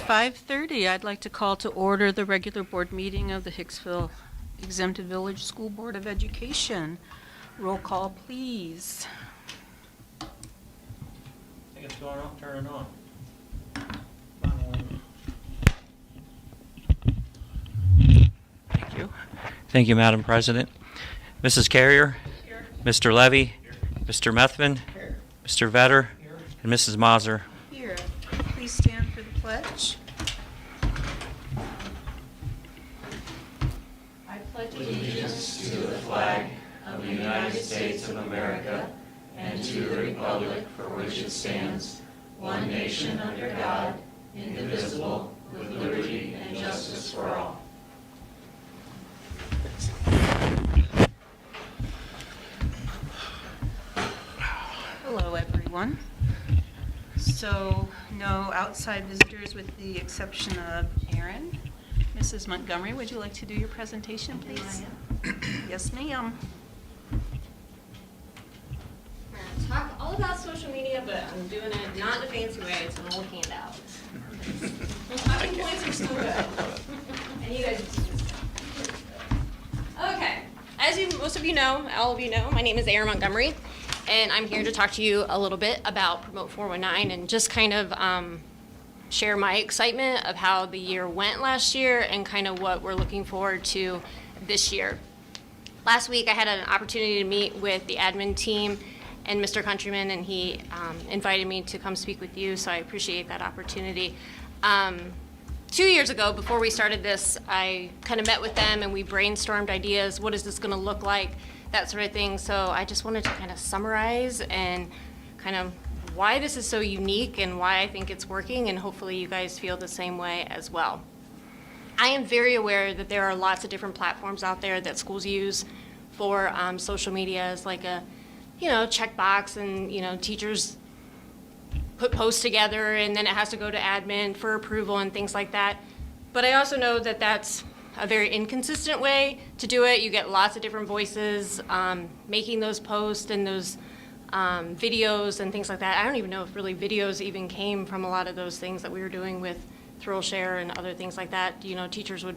5:30. I'd like to call to order the regular board meeting of the Hicksville Exempted Village School Board of Education. Roll call, please. I think it's going off, turn it on. Thank you. Thank you, Madam President. Mrs. Carrier, here. Mr. Levy, here. Mr. Methvin, here. Mr. Vetter, here. And Mrs. Mazur. Here. Please stand for the pledge. I pledge allegiance to the flag of the United States of America and to the republic for which it stands, one nation under God, indivisible, with liberty and justice for all. Hello, everyone. So, no outside visitors with the exception of Aaron. Mrs. Montgomery, would you like to do your presentation, please? Yes, ma'am. We're going to talk all about social media, but I'm doing it not in a fancy way. It's an old handout. Talking points are still good. And you guys are still good. Okay. As most of you know, all of you know, my name is Erin Montgomery, and I'm here to talk to you a little bit about Promote 419 and just kind of share my excitement of how the year went last year and kind of what we're looking forward to this year. Last week I had an opportunity to meet with the admin team and Mr. Countryman, and he invited me to come speak with you, so I appreciate that opportunity. 2 years ago, before we started this, I kind of met with them and we brainstormed ideas. What is this going to look like? That sort of thing. So I just wanted to kind of summarize and kind of why this is so unique and why I think it's working, and hopefully you guys feel the same way as well. I am very aware that there are lots of different platforms out there that schools use for social media as like a, checkbox, and, teachers put posts together and then it has to go to admin for approval and things like that. But I also know that that's a very inconsistent way to do it. You get lots of different voices making those posts and those videos and things like that. I don't even know if really videos even came from a lot of those things that we were doing with Thrill Share and other things like that. Teachers would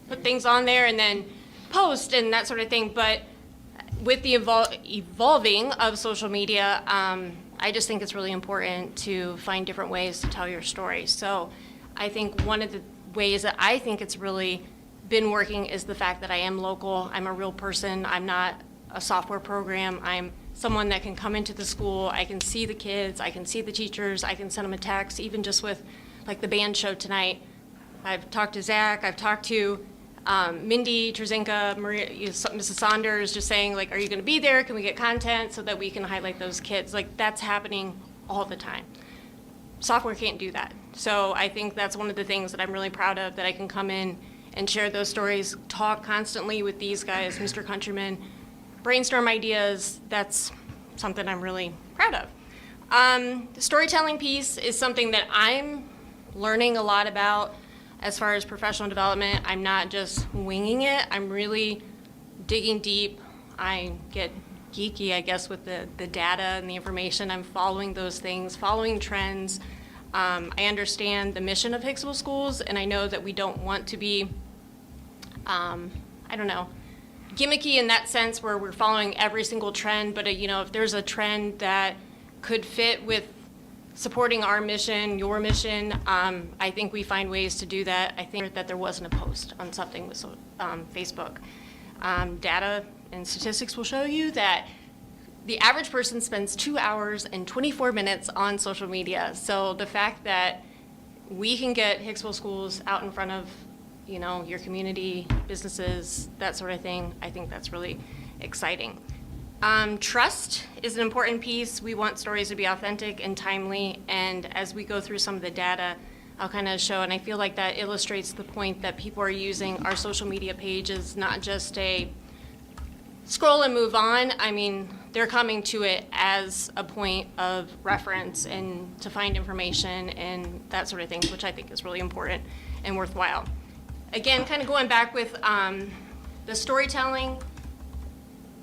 put things on there and then post and that sort of thing. But with the evolving of social media, I just think it's really important to find different ways to tell your story. So I think one of the ways that I think it's really been working is the fact that I am local. I'm a real person. I'm not a software program. I'm someone that can come into the school. I can see the kids. I can see the teachers. I can send them a text, even just with like the band show tonight. I've talked to Zach. I've talked to Mindy, Trzynka, Maria, Mrs. Saunders, just saying, like, are you going to be there? Can we get content so that we can highlight those kids? Like, that's happening all the time. Software can't do that. So I think that's one of the things that I'm really proud of, that I can come in and share those stories, talk constantly with these guys, Mr. Countryman, brainstorm ideas. That's something I'm really proud of. The storytelling piece is something that I'm learning a lot about. As far as professional development, I'm not just winging it. I'm really digging deep. I get geeky, I guess, with the data and the information. I'm following those things, following trends. I understand the mission of Hicksville Schools, and I know that we don't want to be, gimmicky in that sense where we're following every single trend. But, if there's a trend that could fit with supporting our mission, your mission, I think we find ways to do that. I think that there wasn't a post on something with Facebook. Data and statistics will show you that the average person spends 2 hours and 24 minutes on social media. So the fact that we can get Hicksville Schools out in front of, your community, businesses, that sort of thing, I think that's really exciting. Trust is an important piece. We want stories to be authentic and timely, and as we go through some of the data, I'll kind of show, and I feel like that illustrates the point that people are using our social media pages not just a scroll and move on. I mean, they're coming to it as a point of reference and to find information and that sort of thing, which I think is really important and worthwhile. Again, kind of going back with the storytelling,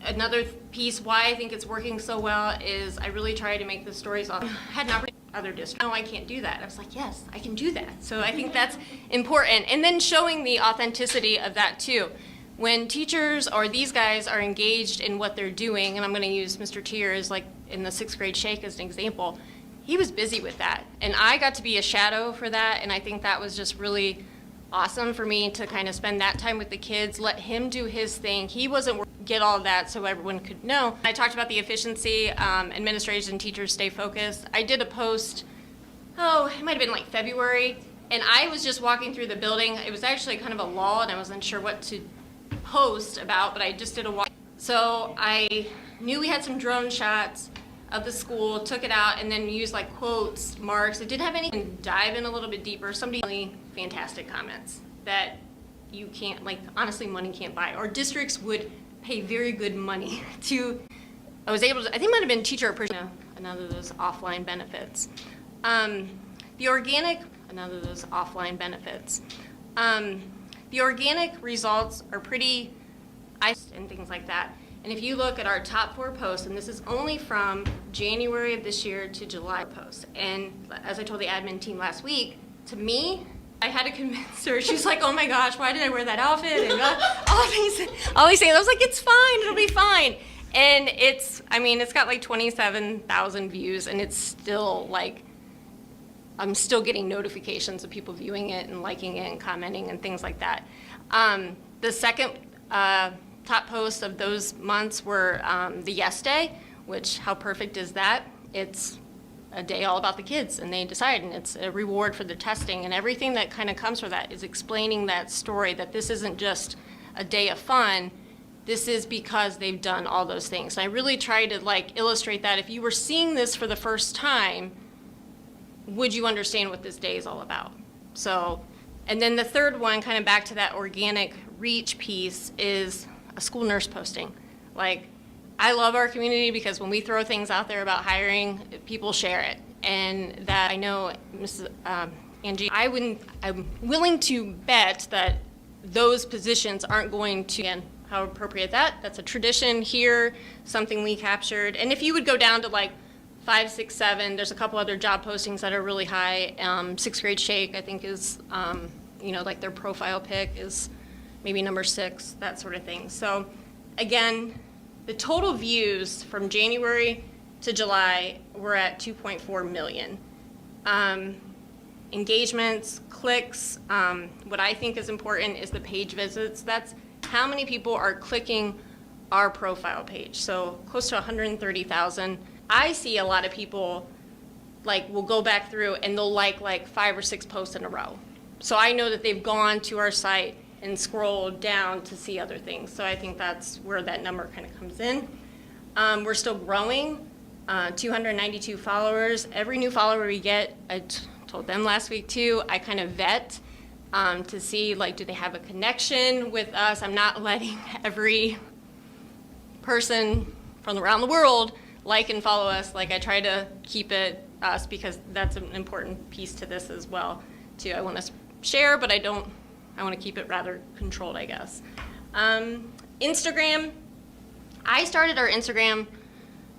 another piece why I think it's working so well is I really try to make the stories. I had an opportunity other districts. No, I can't do that. I was like, yes, I can do that. So I think that's important. And then showing the authenticity of that too. When teachers or these guys are engaged in what they're doing, and I'm going to use Mr. Tier as like in the 6th grade shake as an example, he was busy with that. And I got to be a shadow for that, and I think that was just really awesome for me to kind of spend that time with the kids, let him do his thing. He wasn't get all of that so everyone could know. I talked about the efficiency, administrators and teachers stay focused. I did a post, it might have been like February, and I was just walking through the building. It was actually kind of a lull, and I wasn't sure what to post about, but I just did a walk. So I knew we had some drone shots of the school, took it out, and then used like quotes, marks. It didn't have any, dive in a little bit deeper. Somebody really fantastic comments that you can't, like, honestly, money can't buy. Or districts would pay very good money to, I think it might have been teacher or person, another of those offline benefits. The organic results are pretty, and things like that. And if you look at our top 4 posts, and this is only from January of this year to July posts, and as I told the admin team last week, to me, I had to convince her. She's like, oh my gosh, why did I wear that outfit? And all these things. I was like, it's fine, it'll be fine. And it's got like 27,000 views, and it's still like, I'm still getting notifications of people viewing it and liking it and commenting and things like that. The second top posts of those months were the Yes Day, which, how perfect is that? It's a day all about the kids, and they decide, and it's a reward for the testing, and everything that kind of comes from that is explaining that story, that this isn't just a day of fun, this is because they've done all those things. And I really try to like illustrate that if you were seeing this for the first time, would you understand what this day is all about? So, and then the third one, kind of back to that organic reach piece, is a school nurse posting. Like, I love our community because when we throw things out there about hiring, people share it. And that I know, Mrs. Angie, I'm willing to bet that those positions aren't going to, again, how appropriate that's a tradition here, something we captured. And if you would go down to like 5, 6, 7, there's a couple other job postings that are really high. 6th grade shake, I think, is, like their profile pic is maybe number 6, that sort of thing. So again, the total views from January to July were at 2.4 million. Engagements, clicks, what I think is important is the page visits. That's how many people are clicking our profile page. So close to 130,000. I see a lot of people will go back through and they'll like 5 or 6 posts in a row. So I know that they've gone to our site and scrolled down to see other things. So I think that's where that number kind of comes in. We're still growing, 292 followers. Every new follower we get, I told them last week too, I kind of vet to see do they have a connection with us. I'm not letting every person from around the world like and follow us. I try to keep it us because that's an important piece to this as well too. I want to share, but I want to keep it rather controlled, I guess. Instagram, I started our Instagram,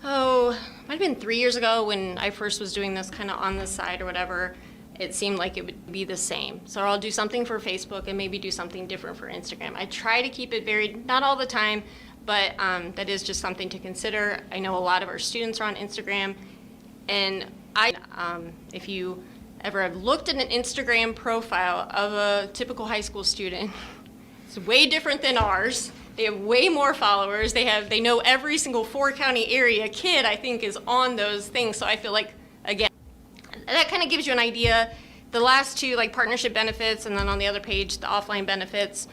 might have been 3 years ago when I first was doing this kind of on the side or whatever. It seemed like it would be the same. So I'll do something for Facebook and maybe do something different for Instagram. I try to keep it varied, not all the time, but that is just something to consider. I know a lot of our students are on Instagram, and if you ever have looked at an Instagram profile of a typical high school student, it's way different than ours. They have way more followers. They know every single 4-county area kid, I think, is on those things. So I feel like, again, that kind of gives you an idea. The last two, partnership benefits, and then on the other page, the offline benefits.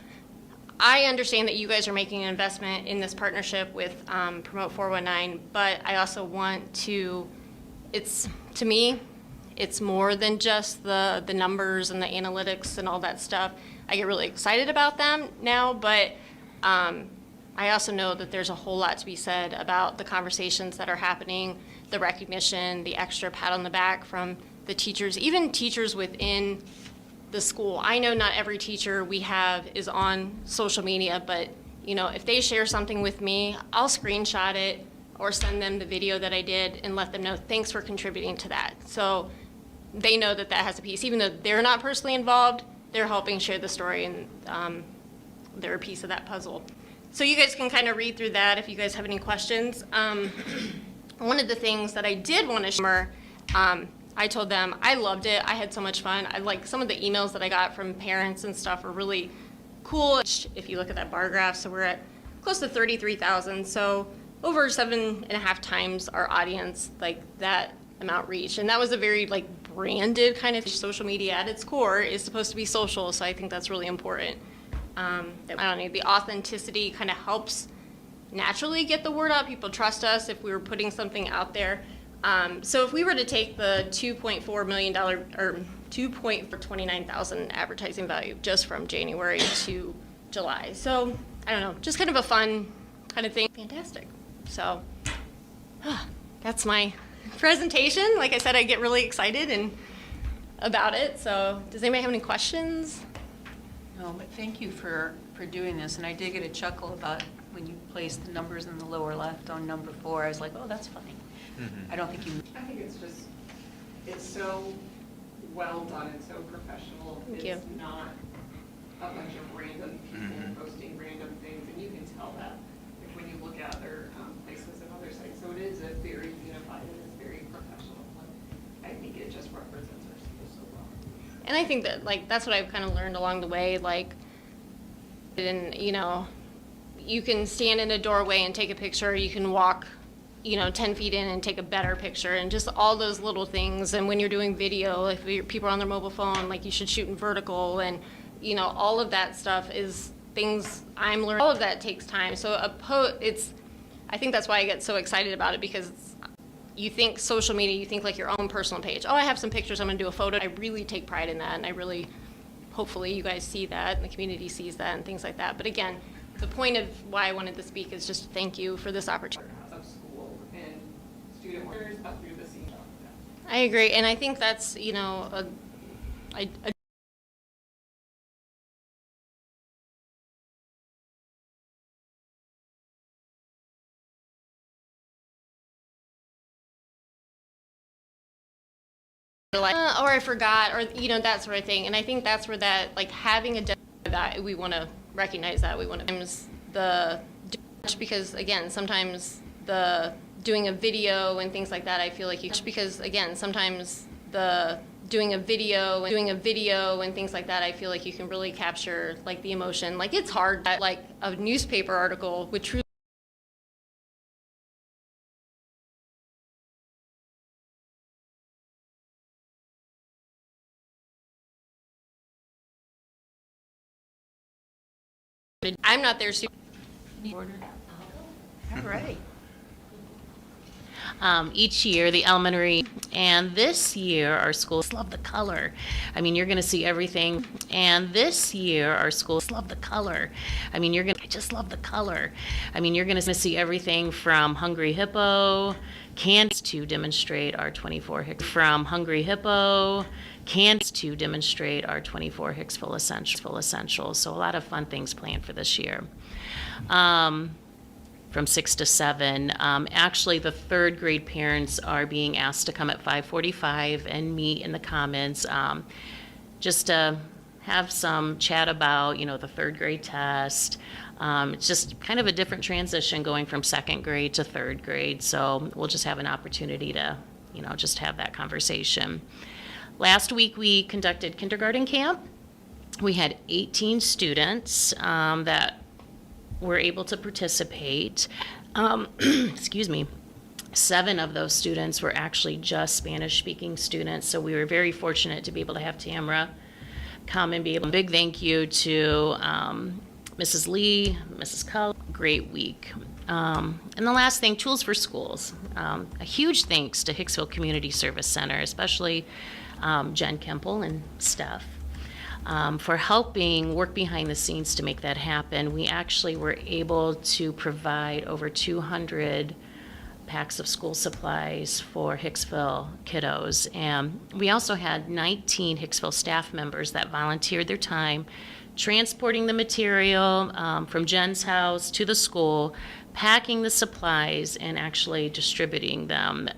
I understand that you guys are making an investment in this partnership with Promote 419, but I also want to, to me, it's more than just the numbers and the analytics and all that stuff. I get really excited about them now, but I also know that there's a whole lot to be said about the conversations that are happening, the recognition, the extra pat on the back from the teachers, even teachers within the school. I know not every teacher we have is on social media, but if they share something with me, I'll screenshot it, or send them the video that I did and let them know, thanks for contributing to that. So they know that that has a piece. Even though they're not personally involved, they're helping share the story, and they're a piece of that puzzle. So you guys can kind of read through that if you guys have any questions. One of the things that I did want to share, I told them I loved it. I had so much fun. I like some of the emails that I got from parents and stuff are really cool. If you look at that bar graph, so we're at close to 33,000. So over 7.5 times our audience, like that amount reached. And that was a very like branded kind of social media at its core is supposed to be social. So I think that's really important. I don't know, the authenticity kind of helps naturally get the word out. People trust us if we were putting something out there. So if we were to take the $2.4 million or 29,000 advertising value just from January to July. So I don't know, just kind of a fun kind of thing. Fantastic. So that's my presentation. Like I said, I get really excited and about it. So does anybody have any questions? No, but thank you for doing this, and I did get a chuckle about when you placed the numbers in the lower left on number 4. I was like, oh, that's funny. Mm-hmm. I don't think you... I think it's so well done and so professional. Thank It's you. not a bunch of random people posting random things, and you can tell that if when you look at other places and other sites. So it is a very unified and it's very professional. I think it just represents our school so well. And I think that, like, that's what I've kind of learned along the way, like, and, you know, you can stand in a doorway and take a picture, you can walk, 10 feet in and take a better picture, and just all those little things. And when you're doing video, if people are on their mobile phone, like, you should shoot in vertical, and, all of that stuff is things I'm learning. All of that takes time. So I think that's why I get so excited about it, because you think social media, you think like your own personal page. Oh, I have some pictures, I'm gonna do a photo. I really take pride in that, and I really, hopefully you guys see that, and the community sees that, and things like that. But again, the point of why I wanted to speak is just thank you for this opportunity. Of school and student workers up through the scene. I agree, and I think that's, or I forgot, or that sort of thing. And I think that's where that, like, having a that we want to recognize that we want to because again sometimes the doing a video and things like that, I feel like because again sometimes the doing a video and things like that, I feel like you can really capture like the emotion. Like, it's hard, like a newspaper article would truly I'm not there super Order. All right. Each year, the elementary, and this year, our schools love the color. I mean, you're going to see everything. And this year, our schools love the color. I mean, I just love the color. I mean, you're going to see everything from Hungry Hippo, candies to demonstrate our 24 Hicksville essentials. So a lot of fun things planned for this year. From 6 to 7. Actually, the third grade parents are being asked to come at 5:45 and meet in the Commons, just to have some chat about, the third grade test. It's just kind of a different transition going from second grade to third grade. So we'll just have an opportunity to, just have that conversation. Last week, we conducted kindergarten camp. We had 18 students that were able to participate. Excuse me. 7 of those students were actually just Spanish-speaking students, so we were very fortunate to be able to have Tamara come and be able. Big thank you to Mrs. Lee, Mrs. Cull. Great week. And the last thing, Tools for Schools. A huge thanks to Hicksville Community Service Center, especially Jen Kemple and Steph. For helping work behind the scenes to make that happen. We actually were able to provide over 200 packs of school supplies for Hicksville kiddos. And we also had 19 Hicksville staff members that volunteered their time transporting the material from Jen's house to the school, packing the supplies, and actually distributing them.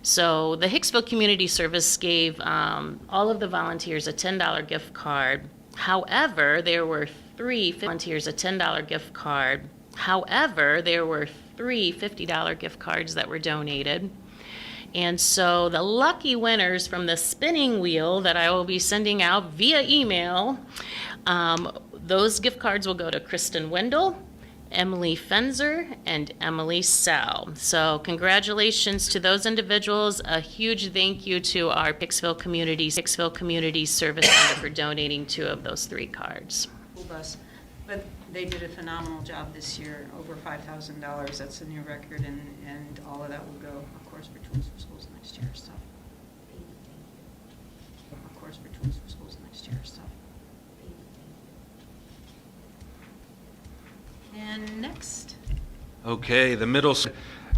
So the Hicksville Community Service gave all of the volunteers a $10 gift card. However, there were three volunteers a $10 gift card. However, there were three $50 gift cards that were donated. And so the lucky winners from the spinning wheel that I will be sending out via email, those gift cards will go to Kristen Wendell, Emily Fenzer, and Emily Sell. So congratulations to those individuals. A huge thank you to our Hicksville Community Service Center for donating 2 of those 3 cards. School bus. But they did a phenomenal job this year, over $5,000. That's a new record, and all of that will go, of course, for Tools for Schools next year. So, of course, for Tools for Schools next year. So, and next, Okay, the middle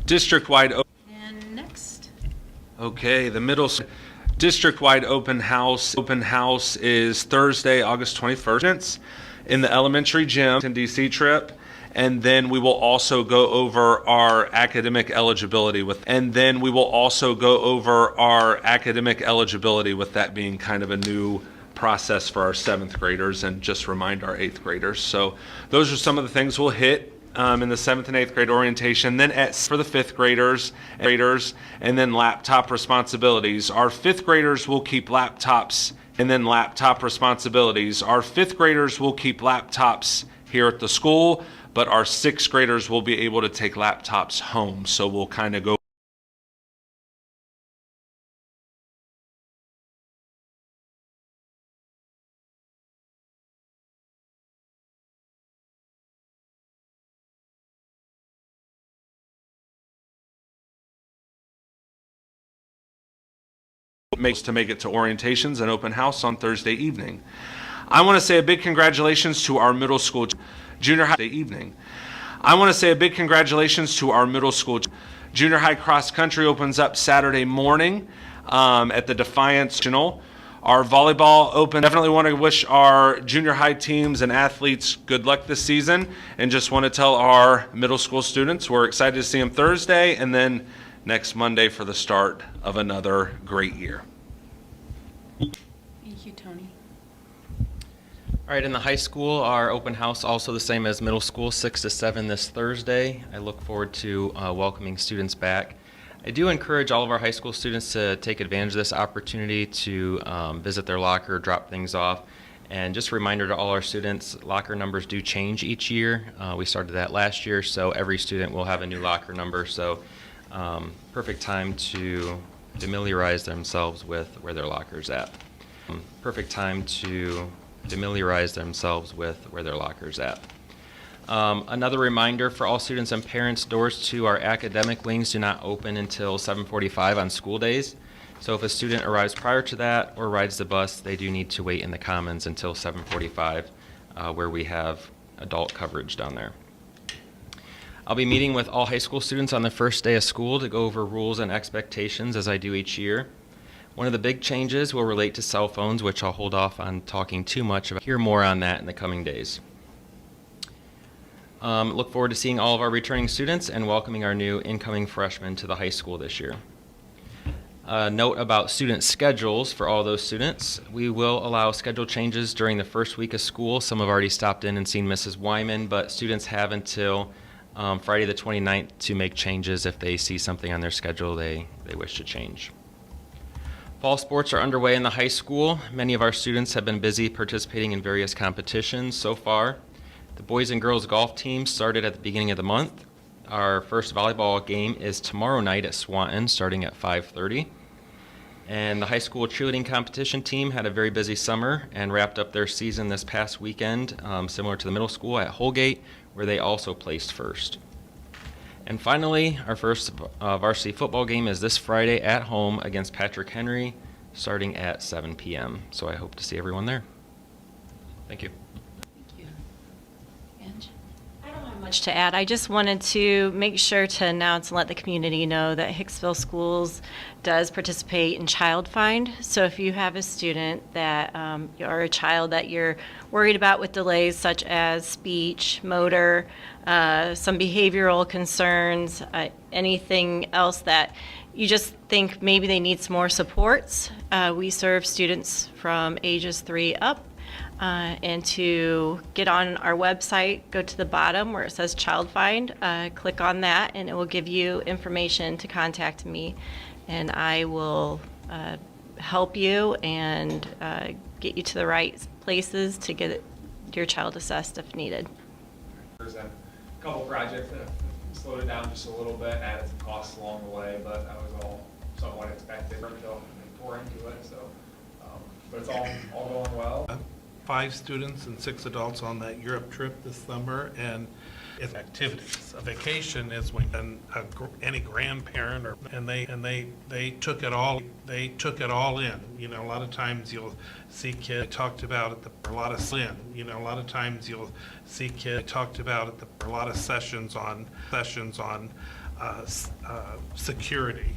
district-wide. and next. Okay, the middle district-wide open house is Thursday, August 21st in the elementary gym in DC trip. And then we will also go over our academic eligibility with that being kind of a new process for our 7th graders, and just remind our 8th graders. So those are some of the things we'll hit in the 7th and 8th grade orientation. Then for the 5th graders, and then laptop responsibilities. Our 5th graders will keep laptops, and then laptop responsibilities. Our 5th graders will keep laptops here at the school, but our 6th graders will be able to take laptops home. So we'll kind of go to make it to orientations and open house on Thursday evening. I want to say a big congratulations to our middle school junior high evening. I want to say a big congratulations to our middle school junior high cross country opens up Saturday morning at the Defiance Regional. Our volleyball open. Definitely want to wish our junior high teams and athletes good luck this season, and just want to tell our middle school students we're excited to see them Thursday and then next Monday for the start of another great year. Thank you, Tony. All right, in the high school, our open house also the same as middle school, 6 to 7 this Thursday. I look forward to welcoming students back. I do encourage all of our high school students to take advantage of this opportunity to visit their locker, drop things off. And just a reminder to all our students, locker numbers do change each year. We started that last year, so every student will have a new locker number. So perfect time to familiarize themselves with where their locker's at. Perfect time to familiarize themselves with where their locker's at. Another reminder for all students and parents, doors to our academic wings do not open until 7:45 on school days. So if a student arrives prior to that or rides the bus, they do need to wait in the commons until 7:45, where we have adult coverage down there. I'll be meeting with all high school students on the first day of school to go over rules and expectations as I do each year. One of the big changes will relate to cell phones, which I'll hold off on talking too much about. Hear more on that in the coming days. Look forward to seeing all of our returning students and welcoming our new incoming freshmen to the high school this year. Note about student schedules for all those students. We will allow schedule changes during the first week of school. Some have already stopped in and seen Mrs. Wyman, but students have until Friday the 29th to make changes if they see something on their schedule they wish to change. Fall sports are underway in the high school. Many of our students have been busy participating in various competitions so far. The boys and girls golf team started at the beginning of the month. Our first volleyball game is tomorrow night at Swanton, starting at 5:30. And the high school cheerleading competition team had a very busy summer and wrapped up their season this past weekend, similar to the middle school at Holgate, where they also placed first. And finally, our first varsity football game is this Friday at home against Patrick Henry, starting at 7 p.m. So I hope to see everyone there. Thank you. Thank you. Ange? I don't have much much to add. I just wanted to make sure to announce and let the community know that Hicksville Schools does participate in Child Find. So if you have a student that, or a child that you're worried about with delays such as speech, motor, some behavioral concerns, anything else that you just think maybe they need some more supports, we serve students from ages 3 up. And to get on our website, go to the bottom where it says Child Find, click on that, and it will give you information to contact me, and I will help you and get you to the right places to get your child assessed if needed. There's a couple projects that have slowed it down just a little bit, added some costs along the way, but that was all somewhat expected until they pour into it. So, but it's all going well. 5 students and 6 adults on that Europe trip this summer, and it's activities. A vacation is when any grandparent and they took it all in. You know, a lot of times you'll see kids. I talked about it. A lot of sin. You know, a lot of times you'll see kids. I talked about it. A lot of sessions on security.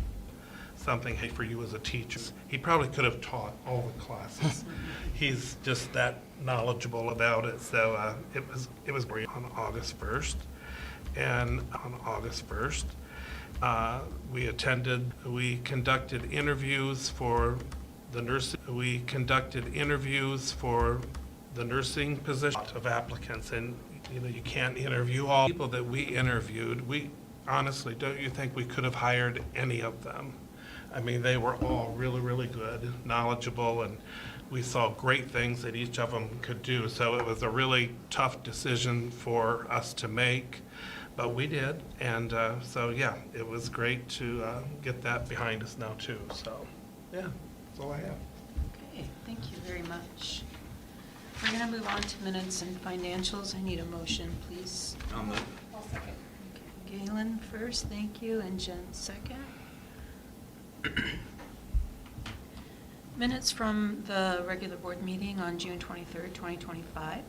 Something for you as a teacher. He probably could have taught all the classes. He's just that knowledgeable about it. So it was great on August 1st, and on August 1st, we conducted interviews for the nursing. We conducted interviews for the nursing position of applicants, and you know you can't interview all people that we interviewed. We honestly, don't you think we could have hired any of them? I mean, they were all really, really good, knowledgeable, and we saw great things that each of them could do. So it was a really tough decision for us to make, but we did. And so, yeah, it was great to get that behind us now, too. So, yeah, that's all I have. Okay, thank you very much. We're going to move on to minutes and financials. I need a motion, please. I'll move. I'll second. Okay, Galen first, thank you, and Jen second. Minutes from the regular board meeting on June 23rd, 2025.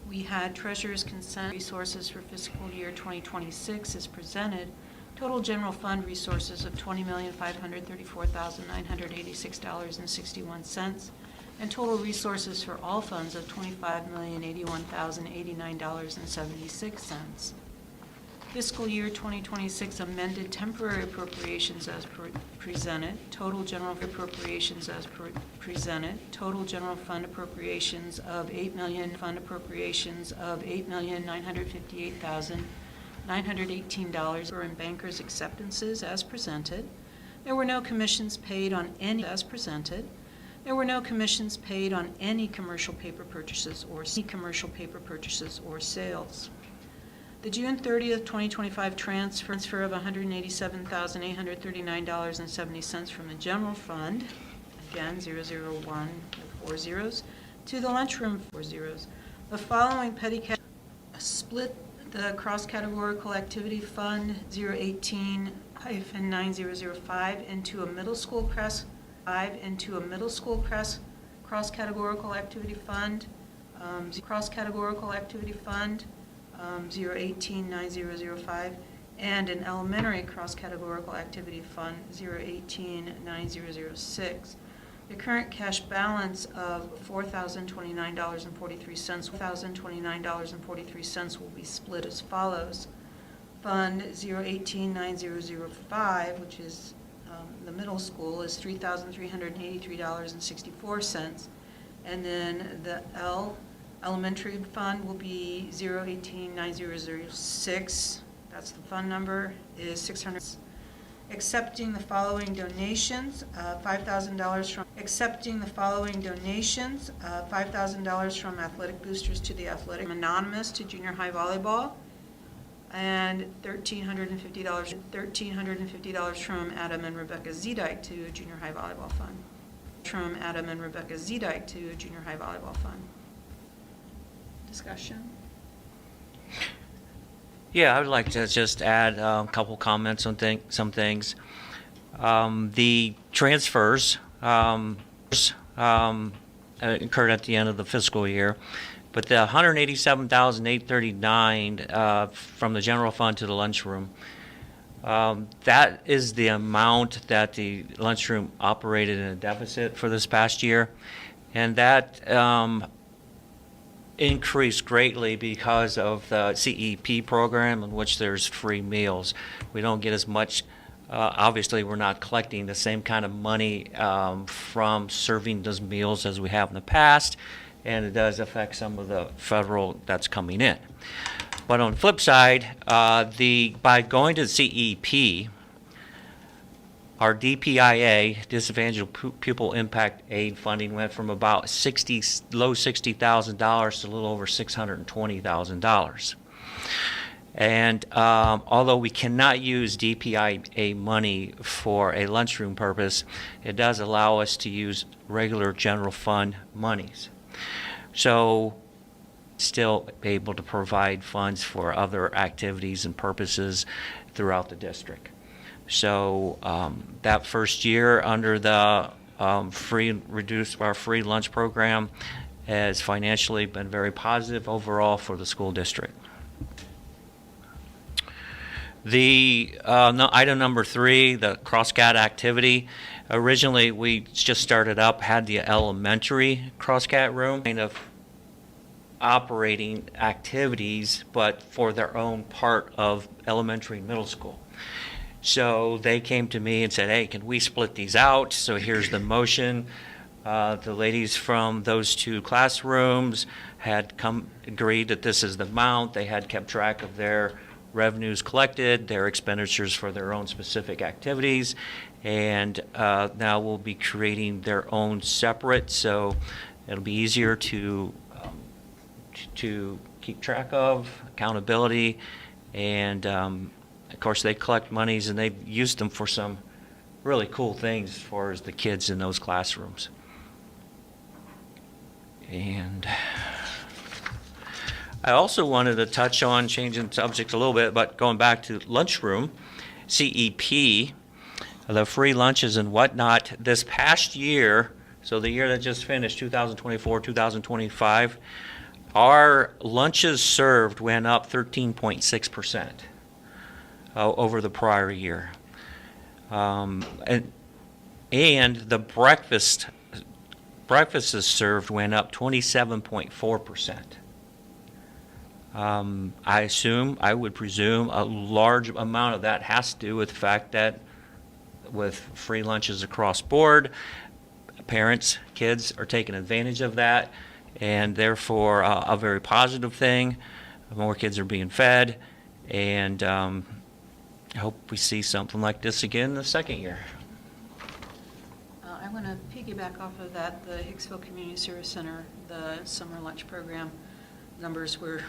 We had treasurer's consent resources for fiscal year 2026 as presented. Total general fund resources of $20,534,986.61, and total resources for all funds of $25,081,089.76. Fiscal year 2026 amended temporary appropriations as presented. Total general appropriations as presented. Total general fund appropriations of $8 million. Fund appropriations of $8,958,918 for in bankers' acceptances as presented. There were no commissions paid on any as presented. There were no commissions paid on any commercial paper purchases or sales. The June 30th, 2025 transfer of $187,839.70 from the general fund, again 001 with 4 zeros, to the lunchroom 4 zeros. The following petty cash split the cross-categorical activity fund 018-9005 into a middle school cross-categorical activity fund, cross-categorical activity fund 018-9005, and an elementary cross-categorical activity fund 018-9006. The current cash balance of $4,029.43 will be split as follows. Fund 018-9005, which is the middle school, is $3,383.64, and then the elementary fund will be 018-9006. That's the fund number, is $600. Accepting the following donations, $5,000 from Athletic Boosters to the Athletic, Anonymous to Junior High Volleyball, and $1,350 from Adam and Rebecca Zedike to Junior High Volleyball Fund. Discussion? Yeah, I would like to just add a couple comments on some things. The transfers incurred at the end of the fiscal year. But the $187,839 from the general fund to the lunchroom, that is the amount that the lunchroom operated in a deficit for this past year. And that increased greatly because of the CEP program, in which there's free meals. We don't get as much, obviously we're not collecting the same kind of money from serving those meals as we have in the past, and it does affect some of the federal that's coming in. But on the flip side, by going to CEP, our DPIA, Disadvantaged Pupil Impact Aid funding, went from about low $60,000 to a little over $620,000. And although we cannot use DPIA money for a lunchroom purpose, it does allow us to use regular general fund monies. So still able to provide funds for other activities and purposes throughout the district. So that first year under the our free lunch program has financially been very positive overall for the school district. The item number 3, the CrossCat activity. Originally, we just started up, had the elementary CrossCat room, kind of operating activities, but for their own part of elementary and middle school. So they came to me and said, hey, can we split these out? So here's the motion. The ladies from those 2 classrooms had agreed that this is the amount. They had kept track of their revenues collected, their expenditures for their own specific activities, and now we'll be creating their own separate, so it'll be easier to keep track of, accountability, and of course they collect monies and they've used them for some really cool things as far as the kids in those classrooms. And I also wanted to touch on, changing the subject a little bit, but going back to lunchroom, CEP, the free lunches and whatnot, this past year, so the year that just finished, 2024, 2025, our lunches served went up 13.6% over the prior year. And the breakfasts served went up 27.4%. I would presume a large amount of that has to do with the fact that with free lunches across board, parents, kids are taking advantage of that, and therefore a very positive thing. More kids are being fed, and I hope we see something like this again the second year. I want to piggyback off of that. The Hicksville Community Service Center, the summer lunch program numbers were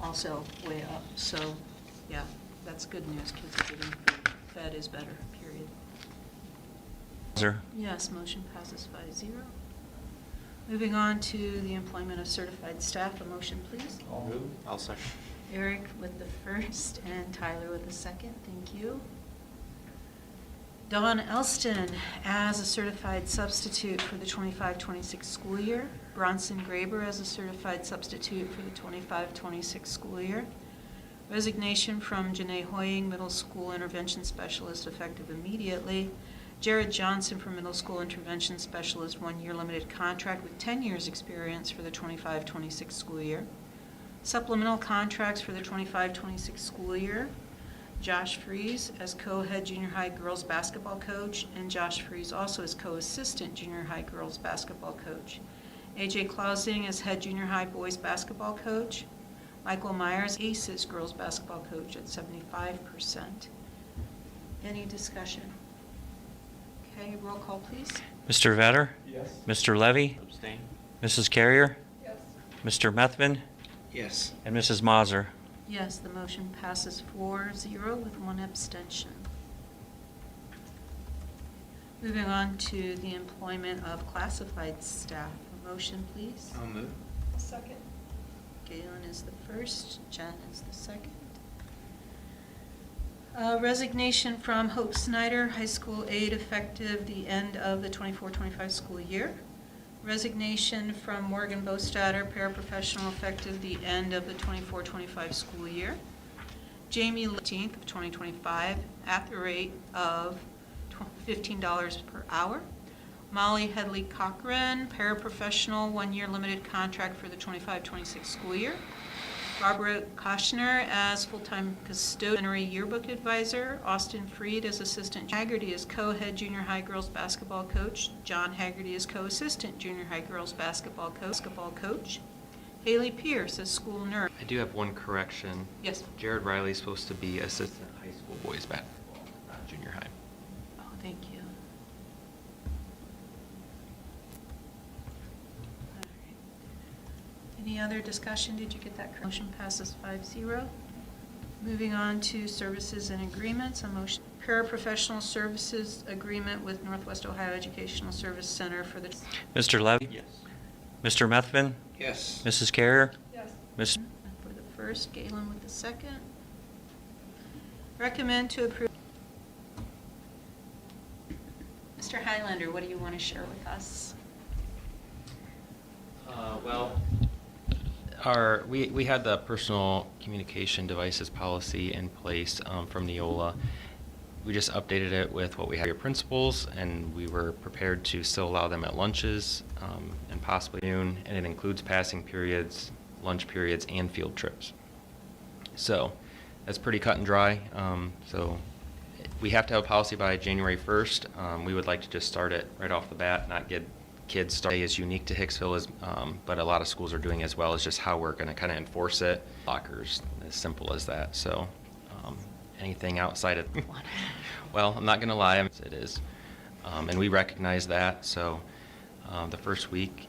also way up. So, yeah, that's good news. Kids are getting fed is better, period. Sir? Yes, motion passes 5-0. Moving on to the employment of certified staff. A motion, please. I'll move. I'll second. Eric with the first and Tyler with the second. Thank you. Dawn Elston as a certified substitute for the 25-26 school year. Bronson Graber as a certified substitute for the 25-26 school year. Resignation from Janae Hoying, middle school intervention specialist, effective immediately. Jared Johnson from middle school intervention specialist, 1-year limited contract with 10 years experience for the 25-26 school year. Supplemental contracts for the 25-26 school year. Josh Fries as co-head junior high girls basketball coach, and Josh Fries also as co-assistant junior high girls basketball coach. AJ Clausing as head junior high boys basketball coach. Michael Myers, ACES girls basketball coach at 75%. Any discussion? Okay, roll call, please. Mr. Vetter? Yes. Mr. Levy? Abstain. Mrs. Carrier? Yes. Mr. Methvin? Yes. And Mrs. Mazur? Yes, the motion passes 4-0 with 1 abstention. Moving on to the employment of classified staff. A motion, please. I'll move. Second. Galen is the first, Jen is the second. Resignation from Hope Snyder, high school aide, effective the end of the 24-25 school year. Resignation from Morgan Bostatter, paraprofessional, effective the end of the 24-25 school year. Jamie 18th of 2025 at the rate of $15 per hour. Molly Headley Cochran, paraprofessional, 1-year limited contract for the 25-26 school year. Barbara Koshner as full-time custodian yearbook advisor. Austin Freed as assistant. Haggerty as co-head junior high girls basketball coach. John Haggerty as co-assistant junior high girls basketball coach. Haley Pierce as school nurse. I do have one correction. Yes. Jared Riley is supposed to be assistant high school boys basketball, not junior high. Oh, thank you. All right. Any other discussion? Did you get that correct? Motion passes 5-0. Moving on to services and agreements. A motion. Paraprofessional services agreement with Northwest Ohio Educational Service Center for the. Mr. Levy? Yes. Mr. Methvin? Yes. Mrs. Carrier? Yes. Miss. For the first, Galen with the second. Recommend to approve. Mr. Highlander, what do you want to share with us? Well, we had the personal communication devices policy in place from Neola. We just updated it with what we have here principals, and we were prepared to still allow them at lunches and possibly noon, and it includes passing periods, lunch periods, and field trips. So that's pretty cut and dry. So we have to have a policy by January 1st. We would like to just start it right off the bat, not get kids started. Is unique to Hicksville, but a lot of schools are doing as well. As just how we're going to kind of enforce it. Lockers, as simple as that. So anything outside of, well, I'm not going to lie, it is, and we recognize that. So the first week,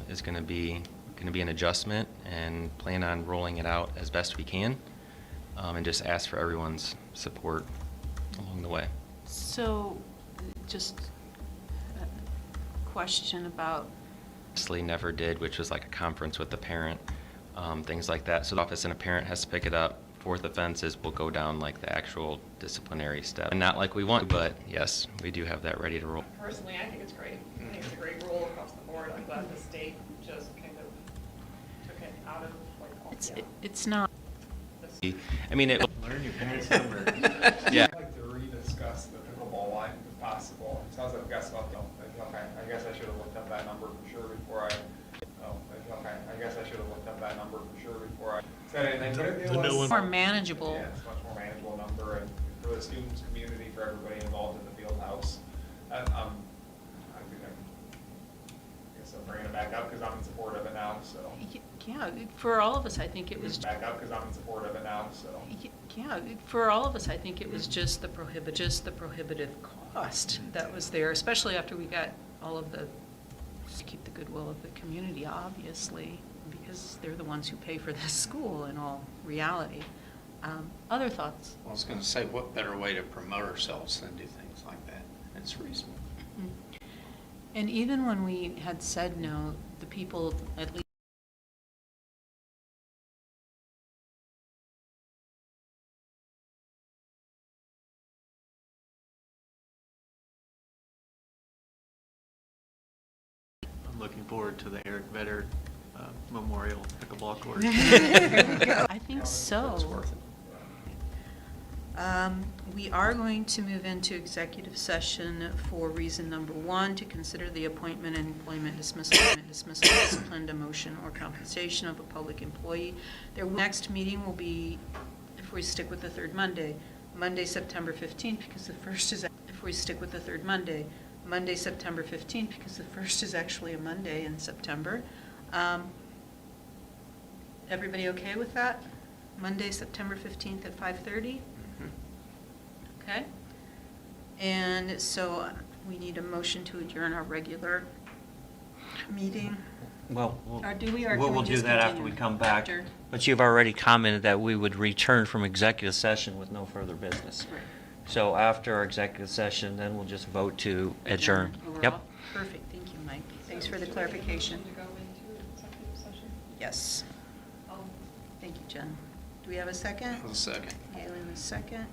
is going to be an adjustment, and plan on rolling it out as best we can, and just ask for everyone's support along the way. So, just a question about. Honestly, never did, which was like a conference with the parent, things like that. So the office and a parent has to pick it up. Fourth offenses will go down like the actual disciplinary step. And not like we want, but yes, we do have that ready to roll. Personally, I think it's great. I think it's a great rule across the board. I'm glad the state just kind of took it out of like. It's not. I mean, it. Learn your parents' number. Yeah. I'd like to rediscuss the pickleball line if possible. It sounds like I've got something. Okay, I guess I should have looked up that number for sure before I. Okay, I guess I should have looked up that number for sure before I said anything. But it The new was one. More manageable. Yeah, it's a much more manageable number, and for the students, community, for everybody involved in the field house. I guess I'm bringing it back up because I'm in support of it now. So. Yeah, for all of us, I think it was. Back up because I'm in support of it now. So. Yeah, for all of us, I think it was just the prohibitive cost that was there, especially after we got all of the, to keep the goodwill of the community, obviously, because they're the ones who pay for this school in all reality. Other thoughts? I was going to say, what better way to promote ourselves than do things like that? It's reasonable. Mm-hmm. And even when we had said no, the people at least I'm looking forward to the Eric Vedder Memorial Pickleball Court. I think so. We are going to move into executive session for reason number 1, to consider the appointment and employment dismissal, discipline, demotion, or compensation of a public employee. Their next meeting will be, if we stick with the third Monday, September 15th, because the first is, if we stick with the third Monday, September 15th, because the first is actually a Monday in September. Everybody okay with that? Monday, September 15th at 5:30? Okay. And so we need a motion to adjourn our regular meeting. Well, Or do we, or can we'll we do just that after continue we come back. after? But you've already commented that we would return from executive session with no further business. Right. So after our executive session, then we'll just vote to adjourn. Overall? Yep. Perfect, thank you, Mike. Thanks for the clarification. To go into executive session. Yes. Thank you, Jen. Do we have a second? A second. Galen, a second.